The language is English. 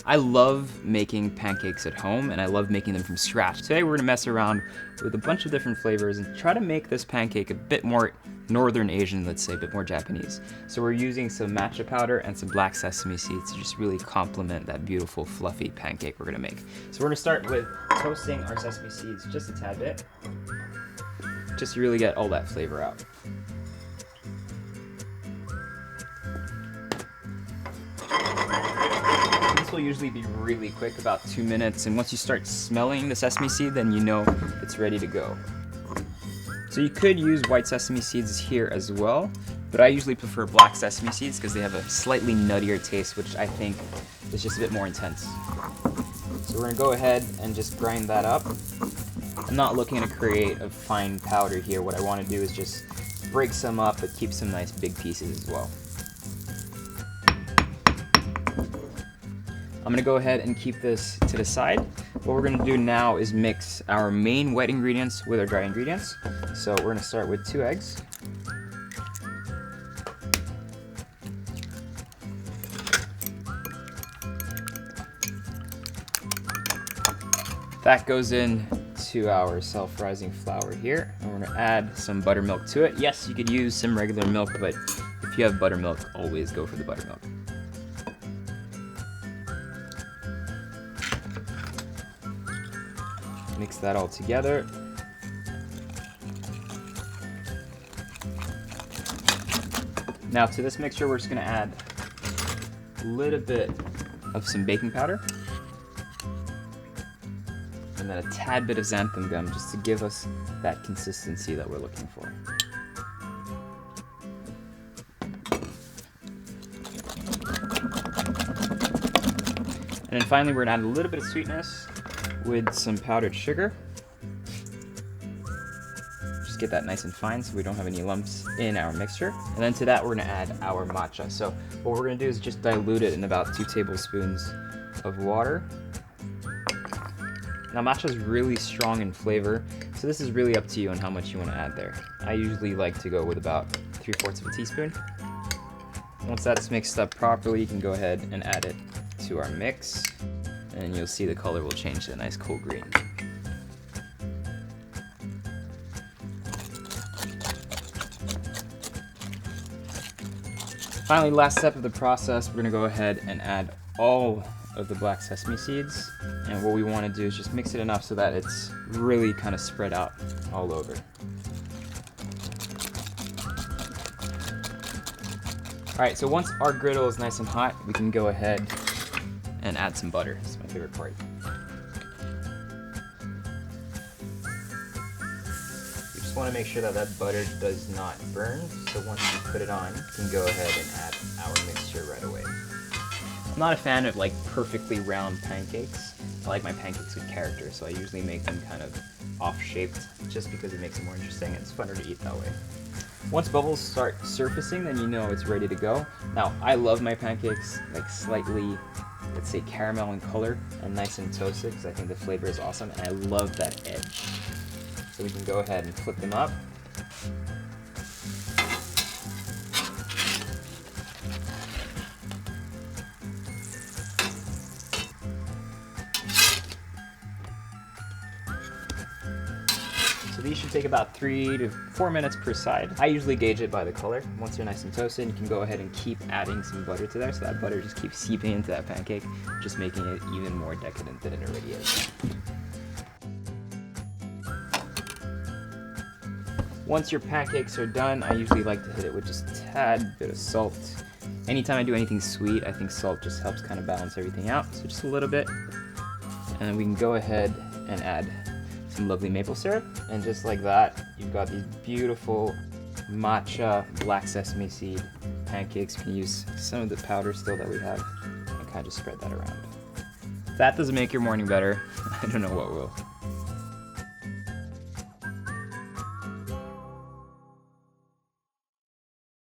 I love making pancakes at home, and I love making them from scratch. Today we're gonna mess around with a bunch of different flavors and try to make this pancake a bit more Northern Asian, let's say, a bit more Japanese. So we're using some matcha powder and some black sesame seeds to just really complement that beautiful fluffy pancake we're gonna make. So we're gonna start with toasting our sesame seeds just a tad bit, just to really get all that flavor out. This will usually be really quick, about 2 minutes, and once you start smelling the sesame seed, then you know it's ready to go. So you could use white sesame seeds here as well, but I usually prefer black sesame seeds because they have a slightly nuttier taste, which I think is just a bit more intense. So we're gonna go ahead and just grind that up. I'm not looking to create a fine powder here. What I want to do is just break some up, but keep some nice big pieces as well. I'm gonna go ahead and keep this to the side. What we're gonna do now is mix our main wet ingredients with our dry ingredients. So we're gonna start with 2 eggs. That goes in to our self-rising flour here, and we're gonna add some buttermilk to it. Yes, you could use some regular milk, but if you have buttermilk, always go for the buttermilk. Mix that all together. Now to this mixture, we're just gonna add a little bit of some baking powder, and then a tad bit of xantham gum, just to give us that consistency that we're looking for. And then finally, we're gonna add a little bit of sweetness with some powdered sugar. Just get that nice and fine so we don't have any lumps in our mixture. And then to that, we're gonna add our matcha. So what we're gonna do is just dilute it in about 2 tablespoons of water. Now matcha is really strong in flavor, so this is really up to you on how much you want to add there. I usually like to go with about 3/4 of a teaspoon. Once that's mixed up properly, you can go ahead and add it to our mix, and you'll see the color will change to a nice cool green. Finally, last step of the process, we're gonna go ahead and add all of the black sesame seeds, and what we want to do is just mix it enough so that it's really kind of spread out all over. Alright, so once our griddle is nice and hot, we can go ahead and add some butter. This is my favorite part. You just want to make sure that that butter does not burn, so once you put it on, you can go ahead and add our mixture right away. I'm not a fan of like perfectly round pancakes. I like my pancakes with character, so I usually make them kind of off-shaped just because it makes it more interesting and it's funner to eat that way. Once bubbles start surfacing, then you know it's ready to go. Now, I love my pancakes like slightly, let's say, caramel in color and nice and toasted because I think the flavor is awesome, and I love that edge. So we can go ahead and flip them up. So these should take about 3 to 4 minutes per side. I usually gauge it by the color. Once they're nice and toasted, you can go ahead and keep adding some butter to there, so that butter just keeps seeping into that pancake, just making it even more decadent than it already is. Once your pancakes are done, I usually like to hit it with just a tad bit of salt. Anytime I do anything sweet, I think salt just helps kind of balance everything out, so just a little bit. And then we can go ahead and add some lovely maple syrup, and just like that, you've got these beautiful matcha black sesame seed pancakes. You can use some of the powder still that we have and kind of just spread that around. If that doesn't make your morning better, I don't know what will.